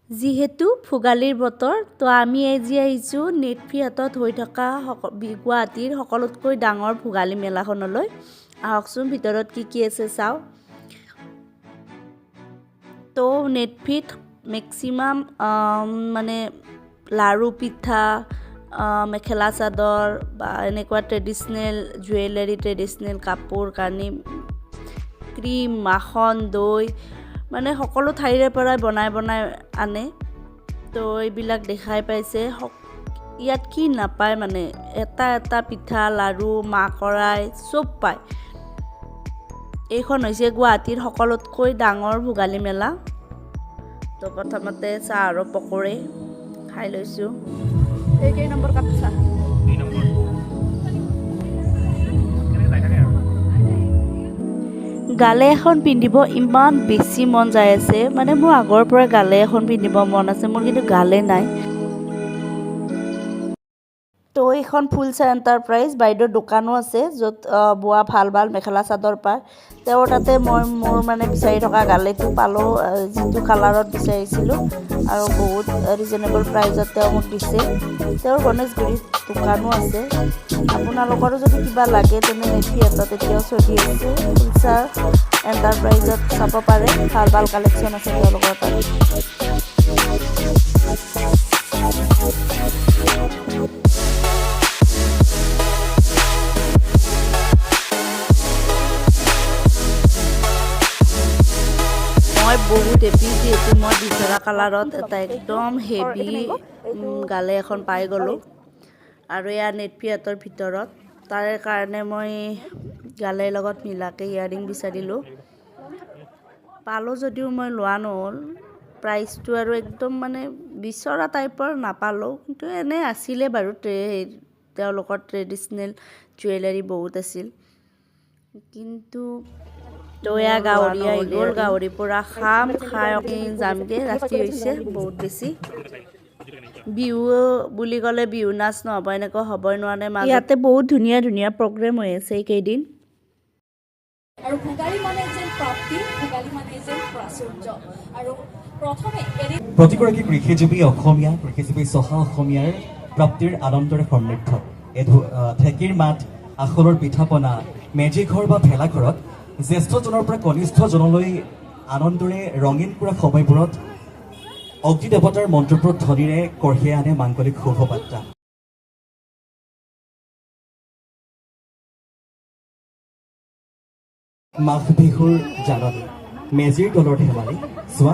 যিহেতু ভোগালীৰ বতৰ তো আমি আজি আহিছোঁ নেটফ্ৰিহাটত হৈ থকা গুৱাহাটীৰ সকলোতকৈ ডাঙৰ ভোগালী মেলাখনলৈ। আহকচোন ভিতৰত কি আছে চাওঁ। তো নেটফ্ৰিত মেক্সিমাম মানে লাড়ু পিঠা মেখেলা চাদৰ বা এনেকুৱা ট্ৰেডিশ্যনেল জুৱেলাৰী ট্ৰেডিশ্যনেল কাপোৰ কানি ক্ৰীম মাখন দৈ মানে সকলো ঠাইৰে পৰাই বনাই আনে। তো এইবিলাক দেখাই পাইছে ইয়াত কি নাপায় মানে এটা পিঠা লাড়ু মাহ কৰাই চব পায়। এইখন হৈছে গুৱাহাটীৰ সকলোতকৈ ডাঙৰ ভোগালী মেলা। তো প্ৰথমতে চাহ আৰু পকৰি খাই লৈছোঁ। এই কেই নম্বৰ কাপ চাহ? গালে এখন পিন্ধিব ইমান বেছি মন যায় আছে, মানে মোৰ আগৰ পৰা গালে এখন পিন্ধিব মন আছে, মোৰ কিন্তু গালে নাই। তো এইখন ফুলচা এণ্টাৰপ্ৰাইজ বাইদেউৰ দোকানো আছে য'ত বোৱা ভাল মেখেলা চাদৰ পায়। তেওঁৰ তাতে মই মোৰ মানে বিচাৰি থকা গালেটো পালোঁ, যিটো কালাৰত বিচাৰিছিলোঁ আৰু বহুত ৰিজনেবল প্ৰাইজত তেওঁ মোক দিছে। তেওঁৰ গণেশগুৰিত দোকানো আছে। আপোনালোকৰো যদি কিবা লাগে তেনে নেটফ্ৰিহাটত এতিয়াও চলি আছে। ফুলচা এণ্টাৰপ্ৰাইজত চাব পাৰে, ভাল কালেকশ্যন আছে তেওঁলোকৰ তাত। মই বহুত হেপী যিহেতু মই বিচৰা কালাৰত এটা একদম হেভি গালে এখন পাই গ'লোঁ আৰু এয়া নেটফ্ৰিহাটৰ ভিতৰত। তাৰে কাৰণে মই গালেৰ লগত মিলাকে ইয়াৰিং বিচাৰিলোঁ। পালোঁ যদিও মই লোৱা নহ'ল, প্ৰাইচটো আৰু একদম মানে বিচৰা টাইপৰ নাপালোঁ, কিন্তু এনে আছিলে বাৰু তেওঁলোকৰ ট্ৰেডিশ্যনেল জুৱেলাৰী বহুত আছিল। কিন্তু তয়া গাহৰি আহি গ'ল, গাহৰি পৰা খাই যামগৈ, ৰাতি হৈছে বহুত বেছি। বিহু বুলি ক'লে বিহু নাচ নহ'ব এনেকুৱা হ'বই নোৱাৰে। ইয়াতে বহুত ধুনীয়া প্ৰগ্ৰেম হৈ আছে এইকেইদিন। আৰু ভোগালী মানে যেন প্ৰাপ্তি, ভোগালী মানে যেন প্ৰাচুৰ্য। আৰু প্ৰথমে প্ৰতিগৰাকী কৃষিজীৱী অসমীয়া, কৃষিজীৱী চহা অসমীয়াৰ প্ৰাপ্তিৰ আনন্দৰে সমৃদ্ধ এই ঢেঁকীৰ মাত, আখলৰ পিঠা পনা, মেজি ঘৰ বা ভেলাঘৰত জ্যেষ্ঠজনৰ পৰা কনিষ্ঠজনলৈ আনন্দৰে ৰঙীন কৰা সময়বোৰত অগ্নি দেৱতাৰ মন্ত্ৰপুৰ ধ্বনিৰে কঢ়িয়াই আনে মাংগলিক শুভবাৰ্তা। মাঘ বিহুৰ জাননী, মেজিৰ তলৰ ধেমালি, চোৱা